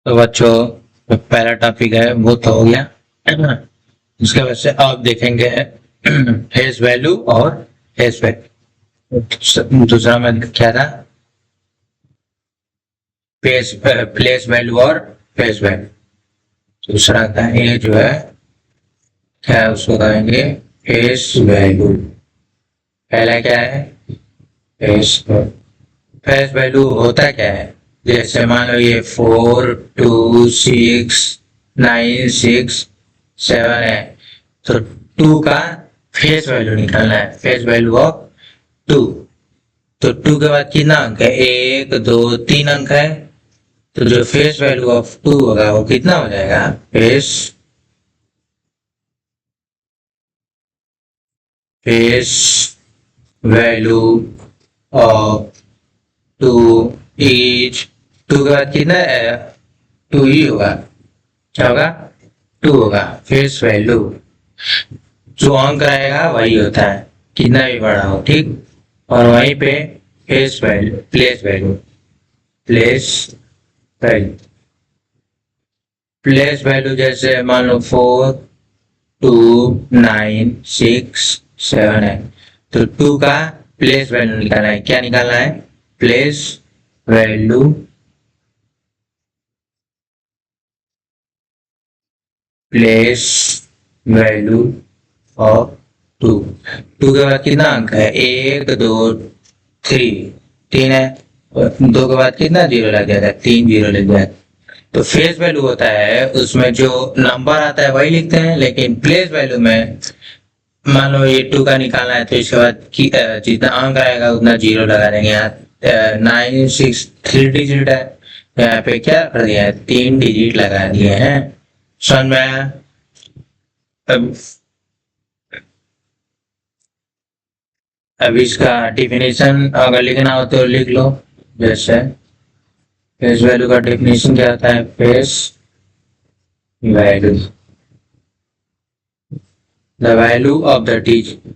तो बच्चों, जो पहला टॉपिक है वो तो हो गया। उसके बाद से आप देखेंगे फेस वैल्यू और फेस वैल्यू। दूसरा में क्या था? फेस प्लेस वैल्यू और फेस वैल्यू। दूसरा था ये जो है, क्या है उसको कहेंगे फेस वैल्यू। पहला क्या है? फेस फेस वैल्यू होता क्या है? जैसे मान लो ये 4, 2, 6, 9, 6, 7 है, तो 2 का फेस वैल्यू निकालना है, फेस वैल्यू ऑफ 2। तो 2 के बाद कितना अंक है? 1, 2, 3 अंक है। तो जो फेस वैल्यू ऑफ 2 होगा वो कितना हो जाएगा? फेस वैल्यू ऑफ 2 इज 2 के बाद कितना है? 2 ही होगा। क्या होगा? 2 होगा। फेस वैल्यू जो अंक रहेगा वही होता है, कितना भी बड़ा हो, ठीक। और वहीं पे face value, place value place value जैसे मान लो 4, 2, 9, 6, 7 है, तो 2 का प्लेस वैल्यू निकालना है। क्या निकालना है? Place value place value of 2। 2 के बाद कितना अंक है? 1, 2, 3, 3 है। और 2 के बाद कितना जीरो लग जाएगा? 3 जीरो लग जाएगा। तो फेस वैल्यू होता है उसमें जो नंबर आता है वही लिखते हैं, लेकिन प्लेस वैल्यू में मान लो ये 2 का निकालना है, तो इसके बाद जितना अंक आएगा उतना जीरो लगा देंगे। यहाँ 9, 6 3 डिजिट है, तो यहाँ पे क्या कर दिया है? 3 डिजिट लगा दिए हैं। समझ में आया? अब अब इसका डिफिनेशन अगर लिखना हो तो लिख लो। जैसे फेस वैल्यू का डिफिनेशन क्या होता है? Face value, the value of the digit,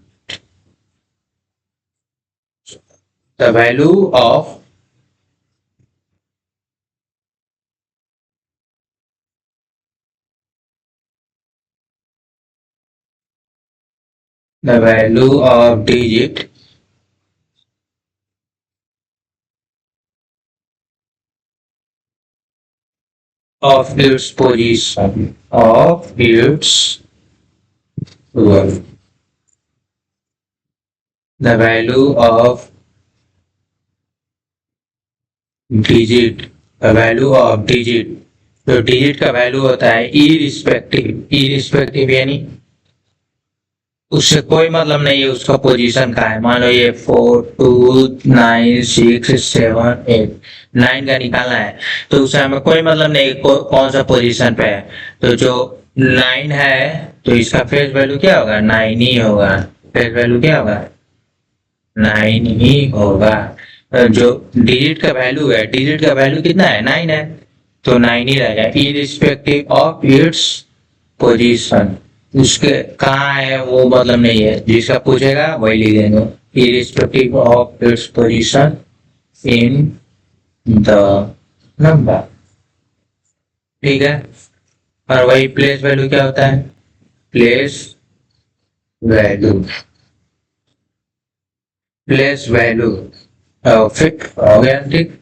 the value of the value of digit of its position, of its worth. The value of digit, the value of digit, तो digit का value होता है irrespective यानी उससे कोई मतलब नहीं है उसका पोजीशन का है। मान लो ये 4, 2, 9, 6, 7, 8, 9 का निकालना है, तो उससे हमें कोई मतलब नहीं कौन सा पोजीशन पे है। तो जो 9 है तो इसका फेस वैल्यू क्या होगा? 9 ही होगा। फेस वैल्यू क्या होगा? 9 ही होगा। जो डिजिट का वैल्यू है, डिजिट का वैल्यू कितना है? 9 है, तो 9 ही रहेगा इरिस्पेक्टिव ऑफ इट्स पोजीशन। उसके कहाँ है वो मतलब नहीं है, जिसका पूछेगा वही लिख देंगे, irrespective of its position in the number. ठीक है। और वही प्लेस वैल्यू क्या होता है? Place value, place value fix हो गया, ठीक।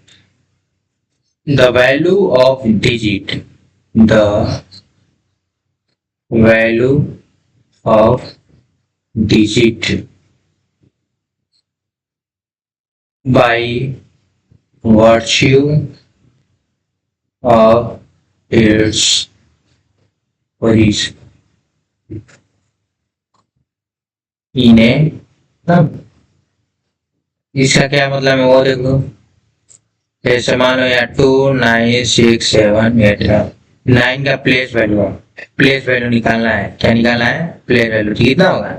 The value of digit, the value of digit by virtue of its position in a number। इसका क्या मतलब है वो देखो। जैसे मानो यहाँ 2, 9, 6, 7, 8 है, 9 का प्लेस वैल्यू है, प्लेस वैल्यू निकालना है। क्या निकालना है? प्लेस वैल्यू कितना होगा?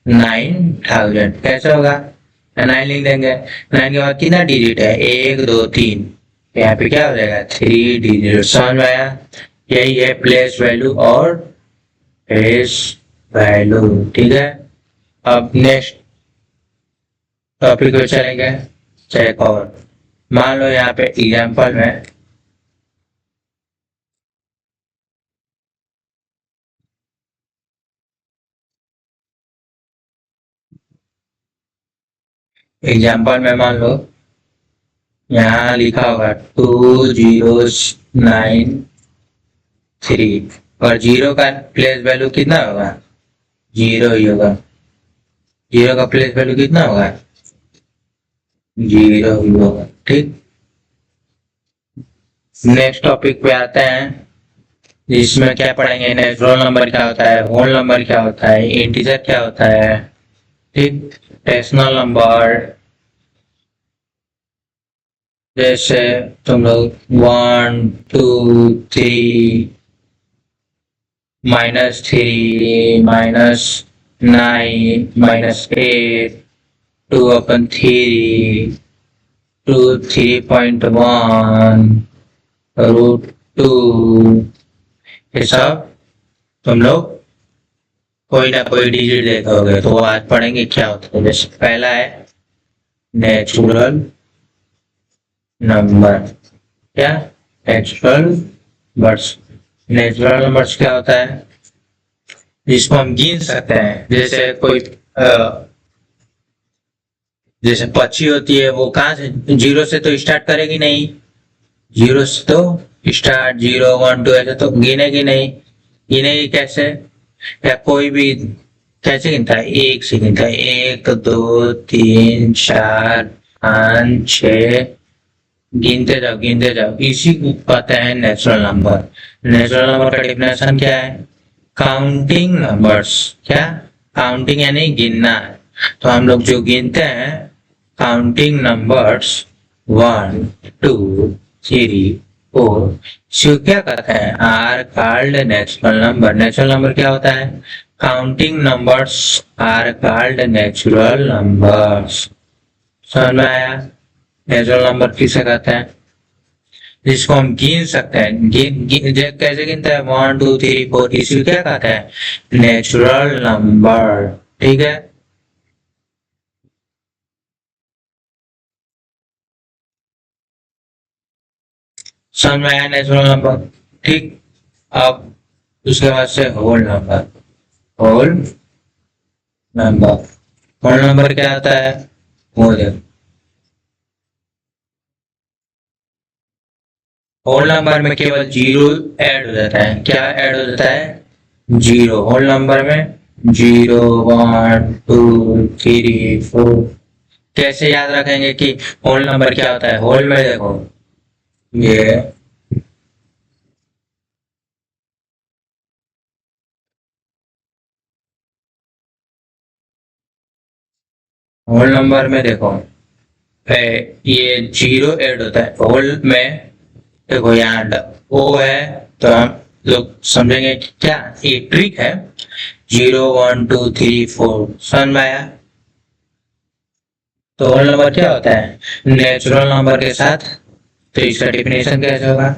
9000। कैसे होगा? 9 लिख देंगे। 9 के बाद कितना डिजिट है? 1, 2, 3, यहाँ पे क्या हो जाएगा? 3 डिजिट। समझ में आया? यही है प्लेस वैल्यू और फेस वैल्यू, ठीक है। अब नेक्स्ट टॉपिक पे चलेंगे। चेक और मान लो यहाँ पे एग्जाम्पल में एग्जाम्पल में मान लो यहाँ लिखा होगा 2093 और जीरो का प्लेस वैल्यू कितना होगा, जीरो ही होगा। जीरो का प्लेस वैल्यू कितना होगा, जीरो ही होगा। ठीक, नेक्स्ट टॉपिक पे आते हैं जिसमें क्या पढ़ेंगे, नेचुरल नंबर क्या होता है, होल नंबर क्या होता है, इंटीजर क्या होता है। ठीक, रेशनल नंबर जैसे तुम लोग 1 2 3 -3 -9 -8 2/3 2 3.1 √2 ये सब तुम लोग कोई ना कोई डिजिट देखोगे तो आज पढ़ेंगे क्या होता है। जैसे पहला है नेचुरल नंबर, क्या नेचुरल नंबर्स। नेचुरल नंबर्स क्या होता है, जिसको हम गिन सकते हैं। जैसे कोई जैसे पक्षी होती है, वो कहाँ से, जीरो से तो स्टार्ट करेगी नहीं, जीरो से तो स्टार्ट 0 1 2 ऐसे तो गिनेगी नहीं। गिनेगी कैसे, या कोई भी कैसे गिनता है, एक से गिनता है, 1 2 3 4 5 6 गिनते जाओ। इसी को कहते हैं नेचुरल नंबर। नेचुरल नंबर का डेफिनेशन क्या है, काउंटिंग नंबर्स। क्या, काउंटिंग यानी गिनना। तो हम लोग जो गिनते हैं काउंटिंग नंबर्स 1 2 3 4 इसको क्या कहते हैं, are called natural number. Natural number क्या होता है, counting numbers are called natural numbers. समझ में आया, नेचुरल नंबर किसे कहते हैं, जिसको हम गिन सकते हैं। कैसे गिनते हैं, 1 2 3 4 इसी क्या कहते हैं, नेचुरल नंबर। ठीक है, समझ में आया नेचुरल नंबर। ठीक, अब उसके बाद से whole number. Whole number, whole number क्या आता है, वो देखो। होल नंबर में केवल जीरो ऐड हो जाता है। क्या ऐड हो जाता है, जीरो। होल नंबर में 0 1 2 3 4। कैसे याद रखेंगे कि होल नंबर क्या होता है, होल में देखो ये होल नंबर में देखो ये जीरो ऐड होता है होल में। देखो यहाँ ओ है तो हम लोग समझेंगे कि क्या ये ट्रिक है, 0 1 2 3 4। समझ में आया, तो होल नंबर क्या होता है, नेचुरल नंबर के साथ। तो इसका डेफिनेशन कैसे होगा,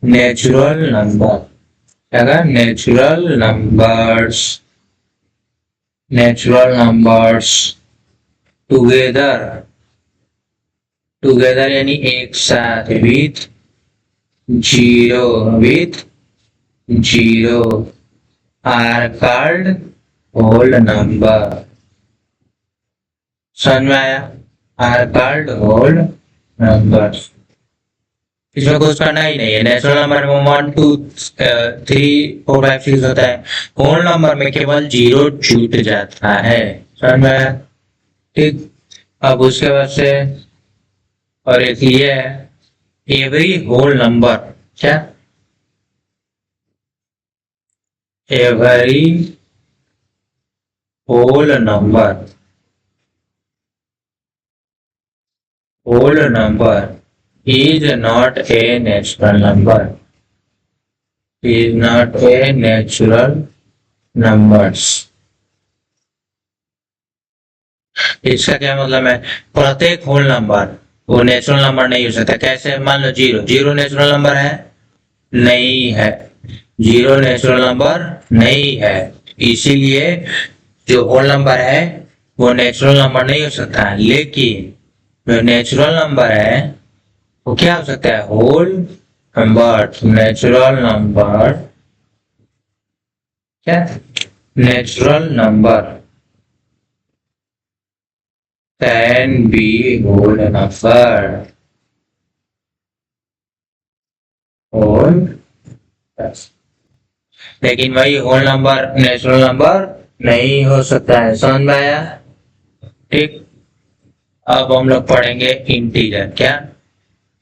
नेचुरल नंबर क्या, natural numbers, natural numbers together, together यानी एक साथ, with zero are called whole number. समझ में आया, आर कॉल्ड होल नंबर। इसमें कुछ करना ही नहीं है। नेचुरल नंबर में 1 2 3 4 5 6 होता है, होल नंबर में केवल जीरो छूट जाता है। समझ में आया, ठीक। अब उसके बाद से और एक ये है एवरी होल नंबर, क्या, every whole number, whole number is not a natural number, is not a natural numbers। इसका क्या मतलब है, प्रत्येक होल नंबर वो नेचुरल नंबर नहीं हो सकता। कैसे, मान लो जीरो, जीरो नेचुरल नंबर है, नहीं है, जीरो नेचुरल नंबर नहीं है। इसीलिए जो होल नंबर है वो नेचुरल नंबर नहीं हो सकता। लेकिन जो नेचुरल नंबर है वो क्या हो सकता है, होल नंबर। नेचुरल नंबर, क्या, natural number can be whole number. Whole, लेकिन वही होल नंबर नेचुरल नंबर नहीं हो सकता है। समझ में आया? ठीक। अब हम लोग पढ़ेंगे इंटीजर। क्या?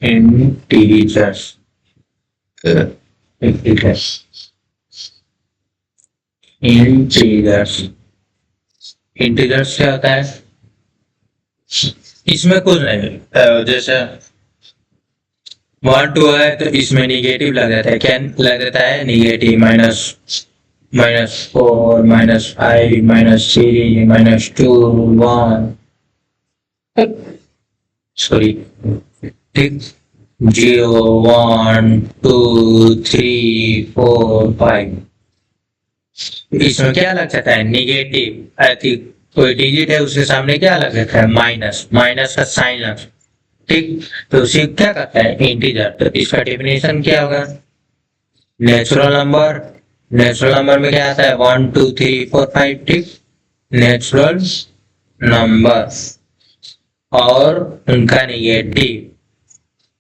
इंटीजर्स। इंटीजर्स इंटीजर्स इंटीजर्स क्या होता है? इसमें कुछ नहीं, जैसे 1 2 है तो इसमें निगेटिव लग जाता है। क्या लग जाता है? निगेटिव। -4 -5 -3 -2 1, सॉरी, ठीक। 0 1 2 3 4 5, इसमें क्या लग जाता है? निगेटिव। कोई डिजिट है उसके सामने क्या लग जाता है? माइनस। माइनस का साइन लग, ठीक। तो उसे क्या कहता है? इंटीजर। तो इसका डेफिनेशन क्या होगा? Natural number. नेचुरल नंबर में क्या आता है? 1 2 3 4 5, ठीक। नेचुरल नंबर और उनका निगेटिव,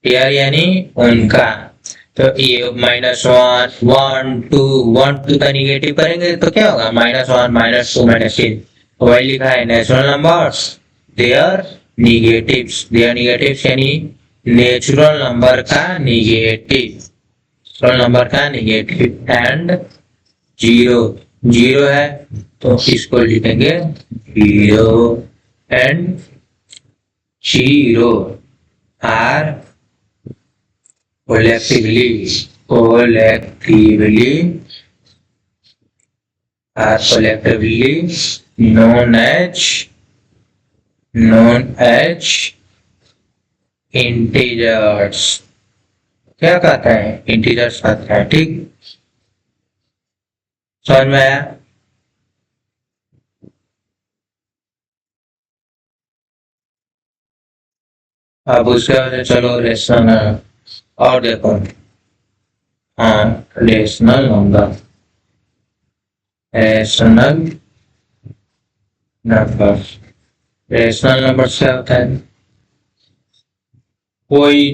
यानी उनका। तो ये -1 1 2 1 2 का निगेटिव करेंगे तो क्या होगा? -1 -2 -3। वही लिखा है नेचुरल नंबर्स देयर निगेटिव्स यानी नेचुरल नंबर का निगेटिव एंड जीरो। जीरो है तो इसको लिखेंगे zero and zero are collectively known as integers। क्या कहता है? इंटीजर्स कहता है, ठीक। समझ में आया? अब उसके बाद चलो रेशनल और देखो। हाँ, रेशनल नंबर क्या होता है? कोई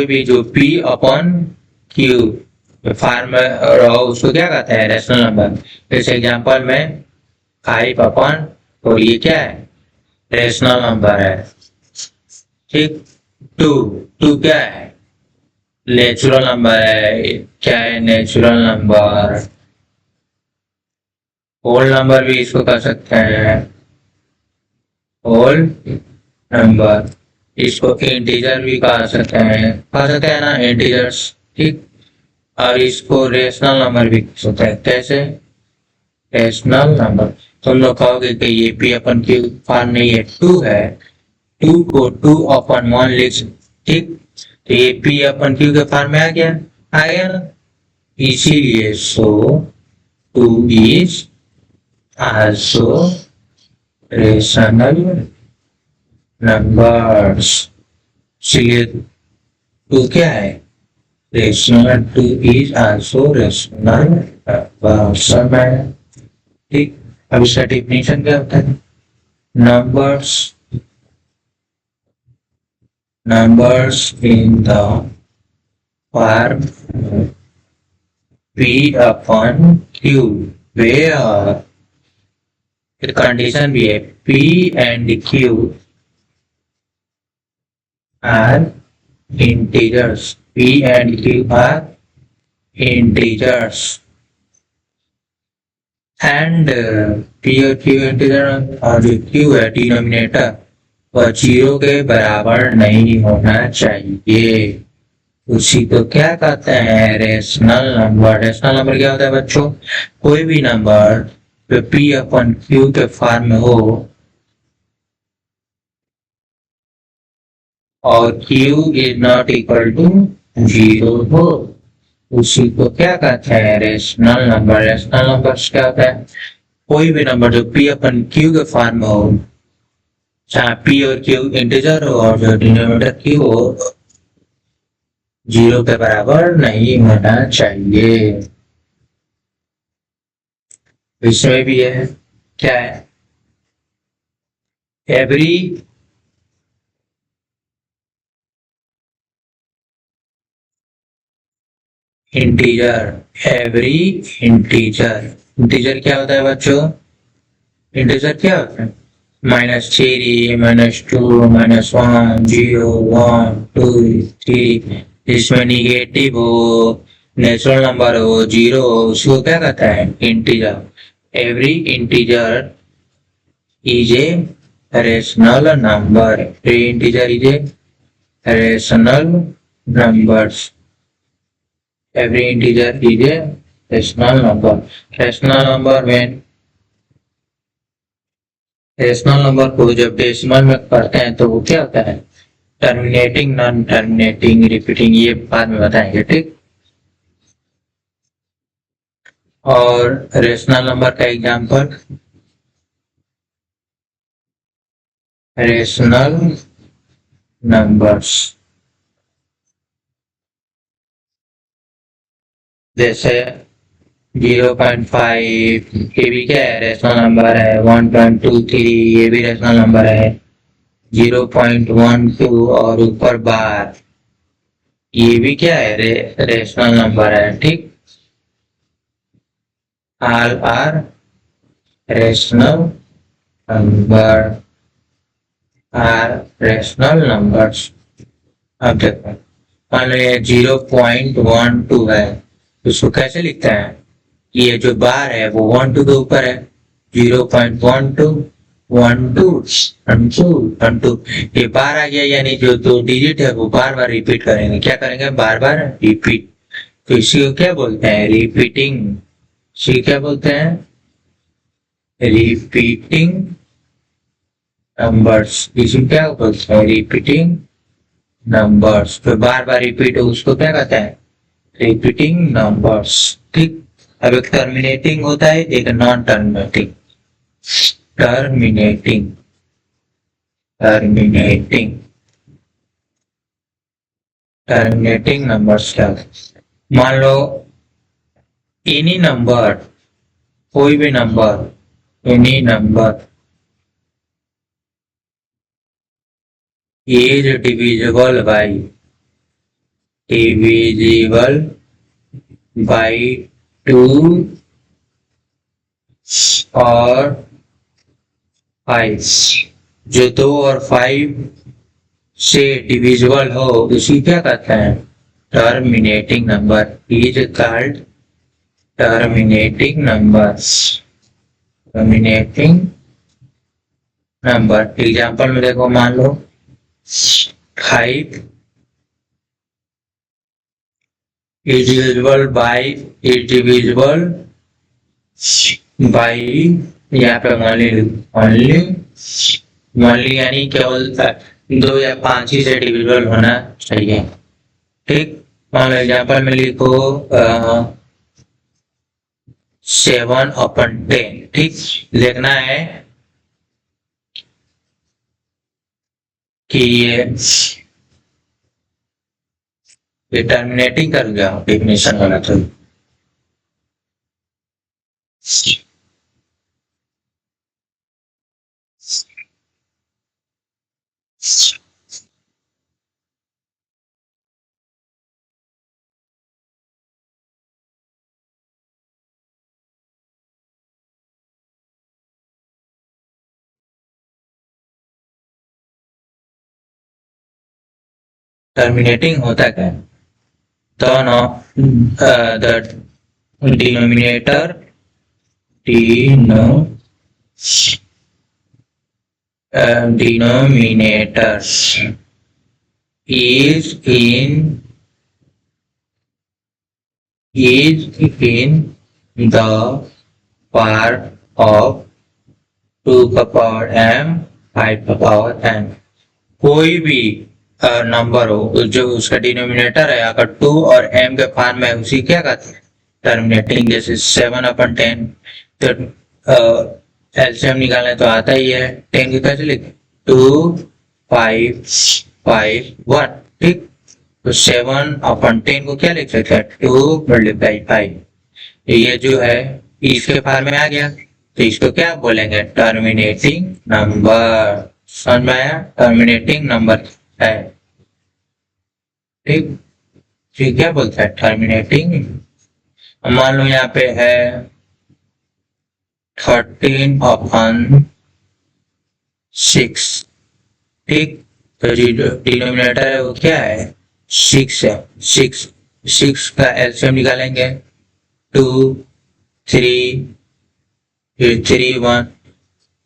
भी जो P अपॉन Q फॉर्म में रहो उसको क्या कहते हैं? Rational number. जैसे एग्जांपल में 5 अपॉन, और ये क्या है? रेशनल नंबर है, ठीक। 2 क्या है? नेचुरल नंबर है। क्या है? Natural number. होल नंबर भी इसको कह सकते हैं, होल नंबर। इसको इंटीजर भी कह सकते हैं ना, इंटीजर्स, ठीक। और इसको रेशनल नंबर भी कह सकते हैं। कैसे? Rational number. तुम लोग कहोगे कि ये P अपन Q फॉर्म नहीं है, 2 है। 2 को 2 अपॉन 1 लिख, ठीक। तो ये P अपन Q के फॉर्म में आ गया ना। इसीलिए सो 2 इज आल्सो रेशनल नंबर्स। इसलिए 2 क्या है? Rational. 2 is also rational numbers, ठीक। अब इसका डेफिनेशन क्या होता है? numbers in the form P upon Q where the condition भी है P and Q are integers। P and Q are integers and P और Q इंटीजर और जो Q है डिनोमिनेटर वह 0 के बराबर नहीं होना चाहिए। उसी को क्या कहते हैं? Rational number. रेशनल नंबर क्या होता है बच्चों? कोई भी नंबर जो P अपन Q के फॉर्म में हो और Q is not equal to 0 हो, उसी को क्या कहते हैं? Rational number. रेशनल नंबर क्या होता है? कोई भी नंबर जो P अपन Q के फॉर्म में हो, जहाँ P और Q इंटीजर हो और जो डिनोमिनेटर Q हो 0 के बराबर नहीं होना चाहिए। इसमें भी है, क्या है? Every integer, every integer, integer क्या होता है बच्चों? इंटीजर क्या होता है? -3, -2, -1, 0, 1, 2, 3, जिसमें निगेटिव हो, नेचुरल नंबर हो, जीरो हो, उसको क्या कहता है? Integer. Every integer is a rational number, every integer is a rational numbers, every integer is a rational number. rational number when rational number को जब डेसिमल में करते हैं तो वो क्या होता है? टर्मिनेटिंग, नॉन टर्मिनेटिंग, रिपीटिंग, ये बाद में बताएंगे, ठीक। और रेशनल नंबर का एग्जांपल, रेशनल नंबर्स जैसे 0.5 ये भी क्या है? रेशनल नंबर है। 1.23 ये भी रेशनल नंबर है। 0.12 और ऊपर बार ये भी क्या है? रेशनल नंबर है, ठीक। All are rational number, are rational numbers. अब देखो, मान लो ये 0.12 है, उसको कैसे लिखते हैं? ये जो बार है वो 12 के ऊपर है, 0.12, 12, ये बार आ गया, यानी जो दो डिजिट है वो बार बार रिपीट करेंगे। क्या करेंगे? बार बार रिपीट। तो इसी को क्या बोलते हैं? रिपीटिंग। इसी क्या बोलते हैं? Repeating numbers. इसी क्या बोलते हैं? Repeating numbers. तो बार बार रिपीट हो उसको क्या कहते हैं? रिपीटिंग नंबर्स, ठीक। अब एक टर्मिनेटिंग होता है, एक non terminating. Terminating, terminating, terminating numbers क्या? मान लो एनी नंबर, कोई भी number, any number is divisible by 2 और 5, जो 2 और 5 से डिविजिबल हो उसी क्या कहते हैं? Terminating number is called terminating numbers, terminating number. Example में देखो, मान लो 5 is divisible by यहाँ पे ओनली यानी केवल 2 या 5 ही से डिविजिबल होना चाहिए, ठीक। मान लो एग्जाम्पल में लिखो 7/10, ठीक। लिखना है कि ये टर्मिनेटिंग कर गया डेफिनेशन वाला। तो टर्मिनेटिंग होता क्या है? turn off the denominators is in the part of 2 का पावर m 5 का पावर n। कोई भी नंबर हो जो उसका डिनोमिनेटर है अगर 2 और m के फॉर्म में, उसी क्या कहते हैं? टर्मिनेटिंग। जैसे 7/10, तो एलसीएम निकालने तो आता ही है, 10 की कैसे लिखे? 2, 5, 5, 1, ठीक। तो 7/10 को क्या लिख सकते हैं? 2 × 5। ये जो है इसके फॉर्म में आ गया, तो इसको क्या बोलेंगे? Terminating number. समझ में आया? टर्मिनेटिंग नंबर है, ठीक। ठीक, क्या बोलता है? टर्मिनेटिंग। मान लो यहाँ पे है 13/6, ठीक। तो जो डिनोमिनेटर है वो क्या है? 6 है। 6 का एलसीएम निकालेंगे, 2 3 फिर 3 1।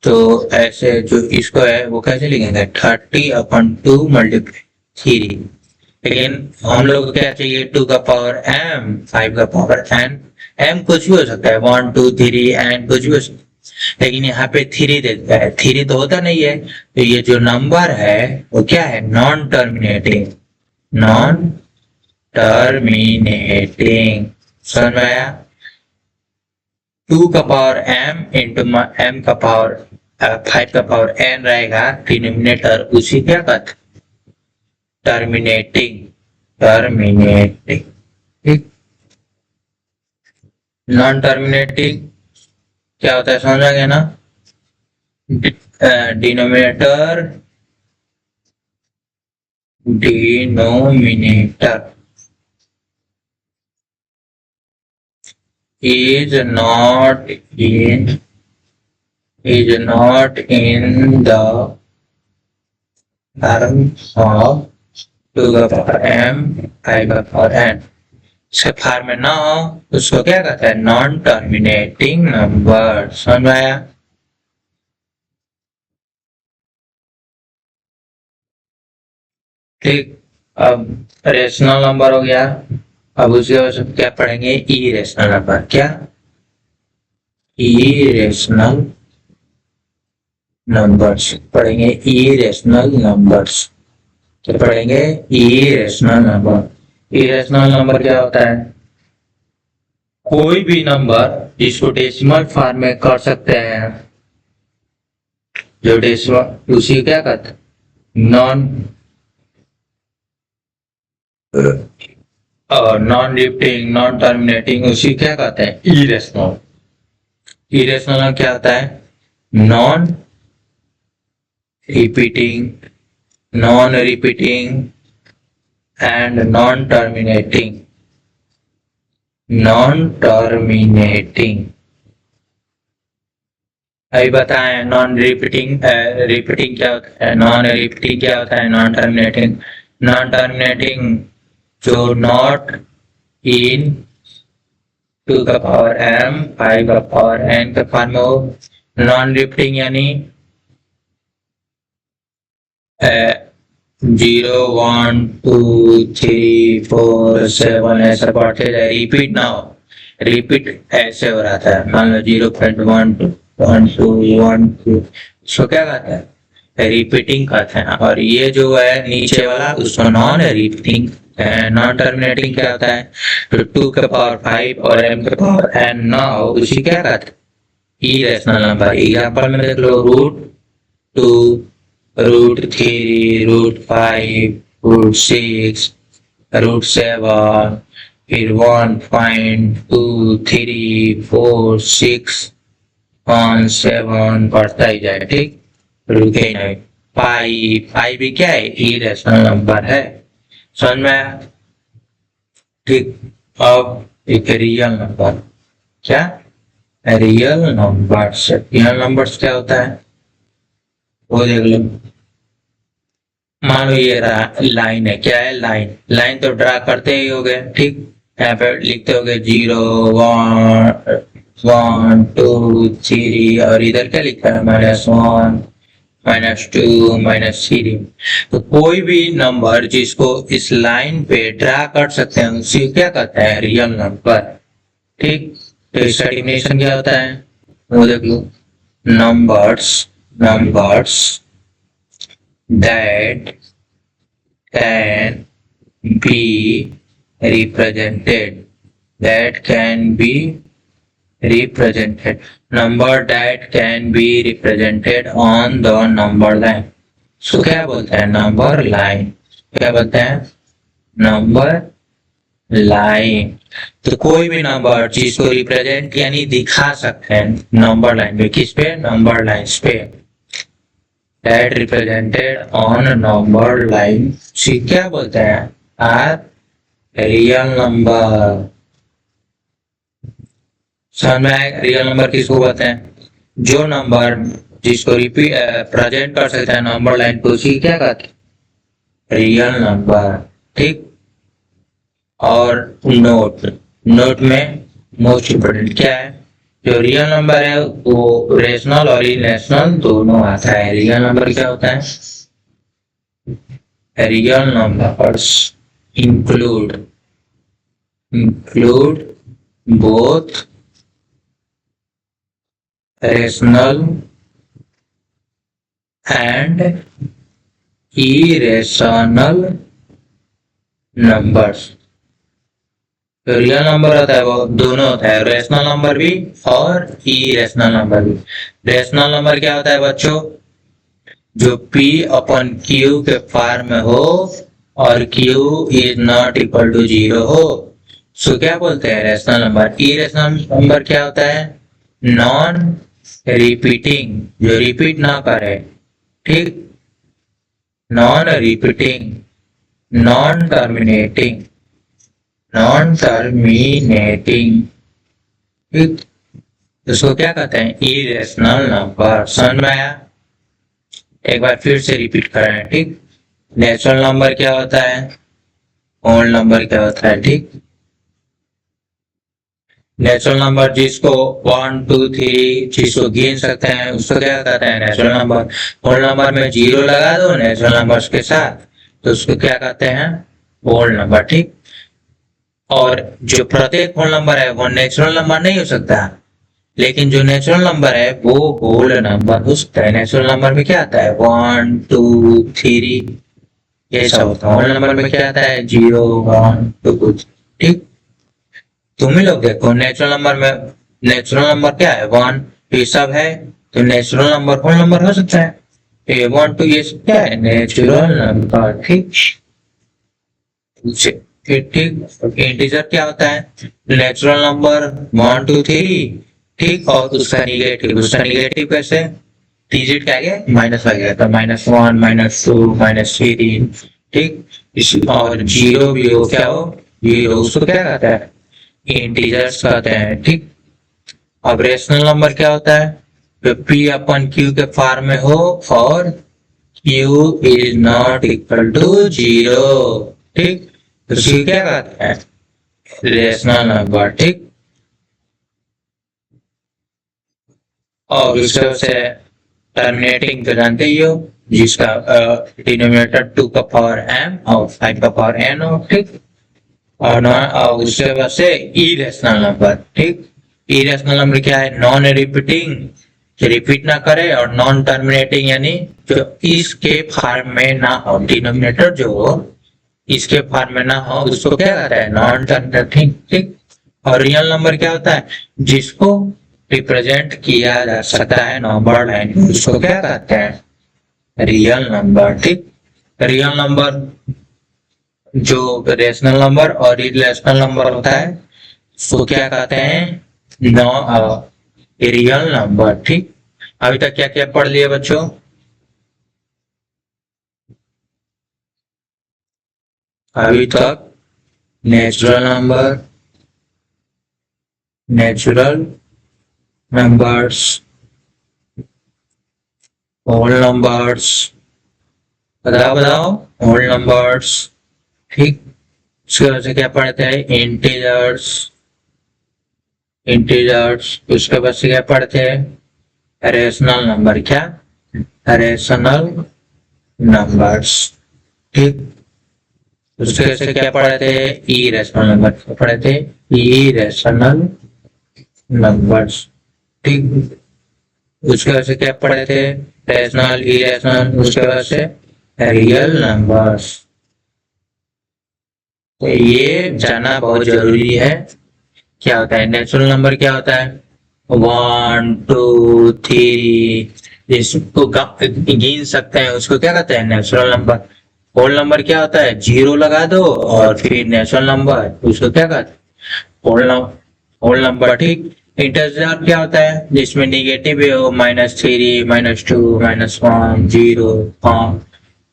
तो ऐसे जो इसको है वो कैसे लिखेंगे? 30/2 मल्टीप्लाई 3। लेकिन हम लोग को क्या चाहिए? 2 का पावर m, 5 का पावर n। m कुछ भी हो सकता है, 1 2 3 n कुछ भी हो सकता है, लेकिन यहाँ पे 3 देता है। 3 तो होता नहीं है, तो ये जो नंबर है वो क्या है? Non terminating. नॉन टर्मिनेटिंग, समझ में आया? 2 का पावर m इंटू m का पावर 5 का पावर n रहेगा डिनोमिनेटर, उसी क्या कहते? टर्मिनेटिंग। टर्मिनेटिंग, ठीक। नॉन टर्मिनेटिंग क्या होता है, समझ आ गया ना? Denominator is not in the terms of 2 का पावर m 5 का पावर n। इसके फार में ना हो उसको क्या कहते हैं? Non terminating number. समझ में आया? ठीक। अब रेशनल नंबर हो गया। अब उसके बाद क्या पढ़ेंगे? Irrational number. क्या? इरेशनल नंबर्स पढ़ेंगे। इरेशनल नंबर्स क्या पढ़ेंगे? Irrational number. इरेशनल नंबर क्या होता है? कोई भी नंबर जिसको डेसिमल फॉर्म में कर सकते हैं, जो डेसिमल, उसी क्या कहते हैं? नॉन रिपीटिंग, नॉन टर्मिनेटिंग, उसी क्या कहते हैं? इरेशनल। इरेशनल क्या होता है? Non repeating, non repeating and non terminating. Non terminating अभी बताएं। नॉन रिपीटिंग, रिपीटिंग क्या होता है? नॉन रिपीटिंग क्या होता है? Non terminating. नॉन टर्मिनेटिंग जो नॉट इन 2 का पावर m 5 का पावर n का फॉर्म में हो। नॉन रिपीटिंग यानी 0 1 2 3 4 7 ऐसा बढ़ते जाए, रिपीट ना हो। रिपीट ऐसे हो रहा था, मान लो 0.1 1 2 1 2, इसको क्या कहते हैं? रिपीटिंग कहते हैं। और ये जो है नीचे वाला उसको नॉन रिपीटिंग। नॉन टर्मिनेटिंग क्या होता है? तो 2 के पावर 5 और m के पावर n ना हो, उसी क्या कहते हैं? Irrational number. एग्जाम्पल में देख लो, √2 √3 √5 √6 √7, फिर 1.2 3 4 6 1 7 बढ़ता ही जाए, ठीक। रुके नहीं। पाई भी क्या है? इरेशनल नंबर है। समझ में आया? ठीक। अब एक रियल नंबर। क्या? Real numbers. रियल नंबर्स क्या होता है वो देख लो। मान लो ये लाइन है। क्या है? लाइन। लाइन तो ड्रा करते ही हो गए, ठीक। यहाँ पे लिखते हो गए 0 1 2 3, और इधर क्या लिखा है? -1 -2 -3। तो कोई भी नंबर जिसको इस लाइन पे ड्रा कर सकते हैं उसे क्या कहते हैं? रियल नंबर, ठीक। तो इसका डेफिनेशन क्या होता है वो देख लो। Numbers that can be represented, number that can be represented on the number line। सो क्या बोलते हैं? Number line. क्या बोलते हैं? Number line. तो कोई भी नंबर जिसको रिप्रेजेंट यानी दिखा सकते हैं नंबर लाइन पे। किस पे? नंबर लाइन पे। that represented on a number line सी क्या बोलते हैं आर रियल नंबर। समझ में आएगा रियल नंबर किसको बोलते हैं जो नंबर जिसको रिपीट प्रेजेंट कर सकते हैं नंबर लाइन को उसी क्या कहते हैं रियल नंबर। ठीक और नोट में मोस्ट इम्पोर्टेंट क्या है जो रियल नंबर है वो रेशनल और इरेशनल दोनों आता है। रियल नंबर क्या होता है real numbers include both rational and irrational numbers. तो रियल नंबर होता है वो दोनों होता है रेशनल नंबर भी और इरेशनल नंबर भी। रेशनल नंबर क्या होता है बच्चों जो P अपन Q के फॉर्म में हो और Q is not equal to 0 हो सो क्या बोलते हैं रेशनल नंबर। इरेशनल नंबर क्या होता है नॉन रिपीटिंग जो रिपीट ना करे। ठीक नॉन रिपीटिंग नॉन टर्मिनेटिंग ठीक इसको क्या कहते हैं इरेशनल नंबर। समझ में आया एक बार फिर से रिपीट करें। ठीक नेचुरल नंबर क्या होता है होल नंबर क्या होता है। ठीक नेचुरल नंबर जिसको 1 2 3 जिसको गिन सकते हैं उसको क्या कहते हैं नेचुरल नंबर। होल नंबर में 0 लगा दो नेचुरल नंबर्स के साथ तो उसको क्या कहते हैं होल नंबर। ठीक और जो प्रत्येक होल नंबर है वो नेचुरल नंबर नहीं हो सकता लेकिन जो नेचुरल नंबर है वो होल नंबर हो सकता है। नेचुरल नंबर में क्या आता है 1 2 3 ऐसा होता है। होल नंबर में क्या आता है 0 1 2 ठीक तुम ही लोग देखो नेचुरल नंबर में नेचुरल नंबर क्या है 1 ये सब है तो नेचुरल नंबर होल नंबर हो सकता है। ये 1 2 ये सब क्या है नेचुरल नंबर। ठीक ठीक इंटीजर क्या होता है नेचुरल नंबर 1 2 3 ठीक और उसका निगेटिव कैसे डिजिट क्या है माइनस आ गया तो -1 -2 -3 ठीक और 0 भी हो क्या हो 0 उसको क्या कहते हैं इंटीजर्स कहते हैं। ठीक अब रेशनल नंबर क्या होता है जो P अपन Q के फॉर्म में हो और Q is not equal to 0। ठीक तो C क्या कहते हैं रेशनल नंबर। ठीक और उसके से टर्मिनेटिंग तो जानते ही हो जिसका डिनोमिनेटर 2 का पावर m और 5 का पावर n हो। ठीक और उसके बाद से इरेशनल नंबर। ठीक इरेशनल नंबर क्या है नॉन रिपीटिंग जो रिपीट ना करे और नॉन टर्मिनेटिंग यानी जो इसके फॉर्म में ना हो डिनोमिनेटर जो हो इसके फॉर्म में ना हो उसको क्या कहता है नॉन टर्मिनेटिंग। ठीक और रियल नंबर क्या होता है जिसको रिप्रेजेंट किया जा सकता है नंबर लाइन उसको क्या कहते हैं रियल नंबर। ठीक रियल नंबर जो रेशनल नंबर और इरेशनल नंबर होता है उसको क्या कहते हैं रियल नंबर। ठीक अभी तक क्या क्या पढ़ लिए बच्चों अभी तक नेचुरल नंबर्स होल नंबर्स बताओ होल नंबर्स। ठीक उसके बाद से क्या पढ़ते हैं इंटीजर्स उसके बाद से क्या पढ़ते हैं रेशनल नंबर क्या रेशनल नंबर्स। ठीक उसके से क्या पढ़े थे इरेशनल नंबर पढ़े थे इरेशनल नंबर्स। ठीक उसके बाद से क्या पढ़े थे रेशनल इरेशनल उसके बाद से रियल नंबर्स। तो ये जानना बहुत जरूरी है क्या होता है नेचुरल नंबर क्या होता है 1 2 3 जिसको गिन सकते हैं उसको क्या कहते हैं नेचुरल नंबर। होल नंबर क्या होता है 0 लगा दो और फिर नेचुरल नंबर उसको क्या कहते हैं होल नंबर। ठीक इंटीजर क्या होता है जिसमें निगेटिव भी हो, -3, -2, -1, 0,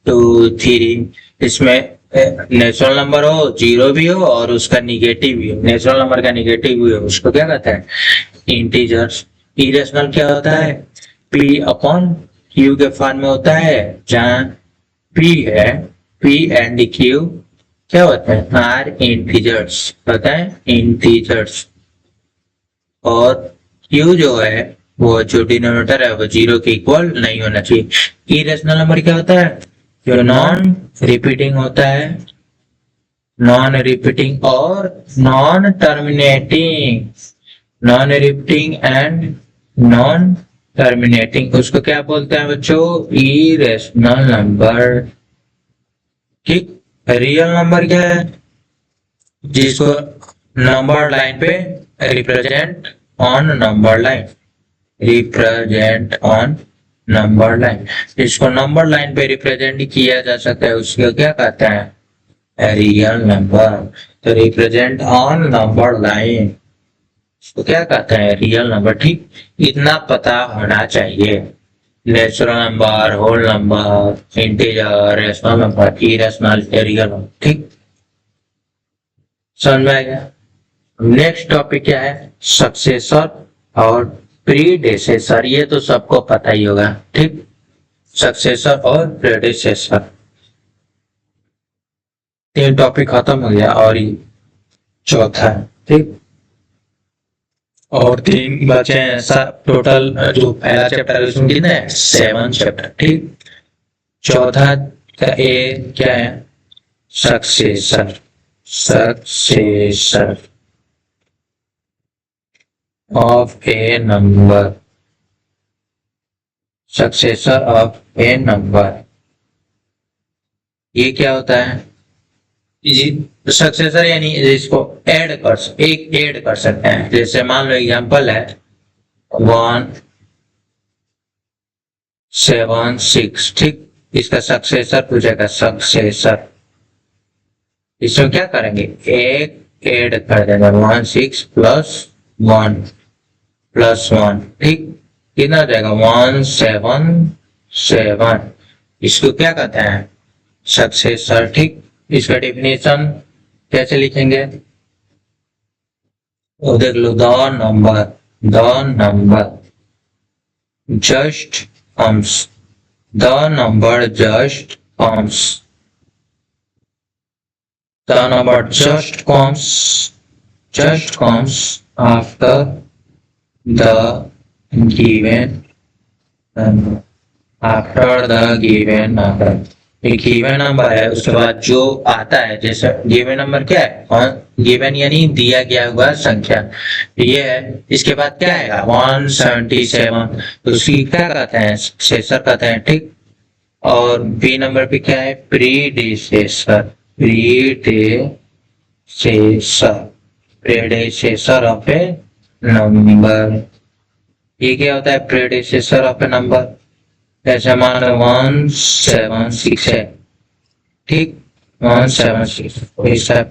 2, 3। इसमें नेचुरल नंबर हो, जीरो भी हो और उसका निगेटिव भी हो, नेचुरल नंबर का निगेटिव भी हो, उसको क्या कहते हैं? इंटीजर्स। इरेशनल क्या होता है? p अपॉन q के फॉर्म में होता है, जहां p है, p एंड q क्या होता है? आर इंटीजर्स, पता है? इंटीजर्स। और q जो है वो जो डिनोमिनेटर है वो जीरो के इक्वल नहीं होना चाहिए। इरेशनल नंबर क्या होता है? जो नॉन रिपीटिंग होता है, नॉन रिपीटिंग और non terminating, non repeating and non terminating, उसको क्या बोलते हैं बच्चों? Irrational number. ठीक। रियल नंबर क्या है? जिसको नंबर लाइन पे represent on number line, represent on number line, जिसको नंबर लाइन पे रिप्रेजेंट किया जा सकता है उसको क्या कहते हैं? Real number. तो रिप्रेजेंट ऑन नंबर लाइन तो क्या कहते हैं? Real number. ठीक, इतना पता होना चाहिए। Natural number, whole number, integer, rational number, irrational, real number. ठीक, समझ में आ गया? नेक्स्ट टॉपिक क्या है? सक्सेसर और प्रीडेसेसर। ये तो सबको पता ही होगा। ठीक, सक्सेसर और प्रीडेसेसर, तीन टॉपिक खत्म हो गया और ये चौथा है। ठीक, और तीन बचे हैं सब टोटल। जो पहला चैप्टर है उसमें कितने हैं? 7 चैप्टर। ठीक, चौथा का ए क्या है? Successor, successor of A number, successor of A number. ये क्या होता है? सक्सेसर यानी इसको ऐड कर सकते हैं। जैसे मान लो एग्जांपल है 1, 7, 6। ठीक, इसका सक्सेसर पूछेगा, सक्सेसर। इसमें क्या करेंगे? एक ऐड कर देंगे, 1, 6 प्लस 1। ठीक, कितना हो जाएगा? 1, 7, 7। इसको क्या कहते हैं? सक्सेसर। ठीक, इसका डेफिनेशन कैसे लिखेंगे? वो देख लो, the number just comes, the number just comes, the number just comes after the given number. एक गिवन नंबर है उसके बाद जो आता है, जैसे गिवन नंबर क्या है? गिवन यानी दिया गया हुआ संख्या, ये है। इसके बाद क्या आएगा? 177, तो उसकी क्या कहते हैं? सक्सेसर कहते हैं। ठीक, और बी नंबर पे क्या है? Predecessor, predecessor of A number. ये क्या होता है? Predecessor of A number. जैसे मान लो 176 है। ठीक, 176 इसका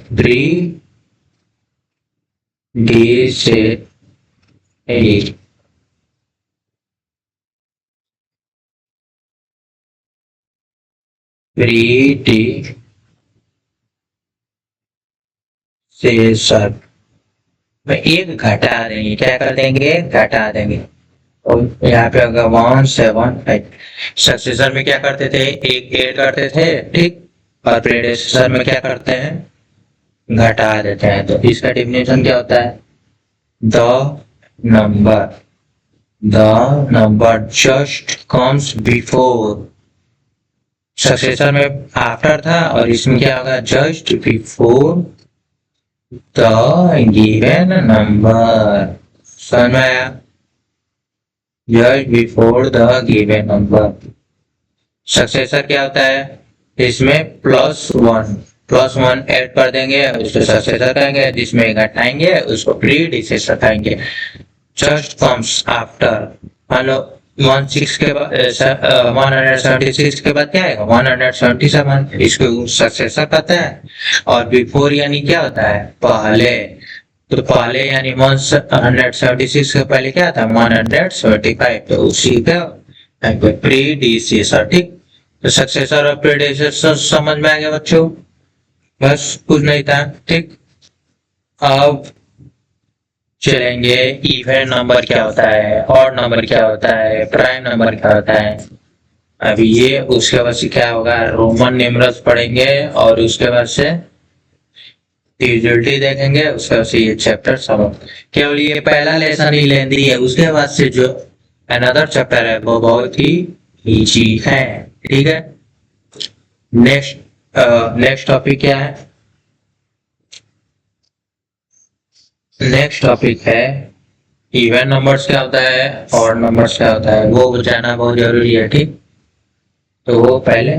प्रीडेसेसर में एक घटा देंगे। क्या कर देंगे? घटा देंगे। और यहाँ पे होगा 175। सक्सेसर में क्या करते थे? एक ऐड करते थे। ठीक, और प्रीडेसेसर में क्या करते हैं? घटा देते हैं। तो इसका डेफिनेशन क्या होता है? The number just comes before. Successor में आफ्टर था और इसमें क्या होगा? Just before the given number. समझ में आया? just before the given number। Successor क्या होता है? इसमें +1 ऐड कर देंगे, उसको सक्सेसर कहेंगे। जिसमें घटाएंगे उसको प्रीडिसेसर कहेंगे। जस्ट कम्स आफ्टर, मान लो 176 के बाद क्या आएगा? 177, इसको सक्सेसर कहते हैं। और बिफोर यानी क्या होता है? पहले, तो पहले यानी 176 के पहले क्या था 175, तो उसी का प्रीडिसेसर, ठीक। तो सक्सेसर और प्रीडिसेसर समझ में आ गया बच्चों, बस कुछ नहीं था, ठीक। अब चलेंगे इवन नंबर क्या होता है, ऑड नंबर क्या होता है, प्राइम नंबर क्या होता है। अभी ये उसके बाद से क्या होगा, रोमन न्यूमरल्स पढ़ेंगे और उसके बाद से यूटिलिटी देखेंगे, उसके बाद से ये चैप्टर समझ। केवल ये पहला लेसन ही लेंदी है, उसके बाद से जो अनदर चैप्टर है वो बहुत ही इजी है, ठीक है। नेक्स्ट टॉपिक क्या है, नेक्स्ट टॉपिक है इवन नंबर्स क्या होता है, ऑड नंबर्स क्या होता है, वो जाना बहुत जरूरी है, ठीक। तो वो पहले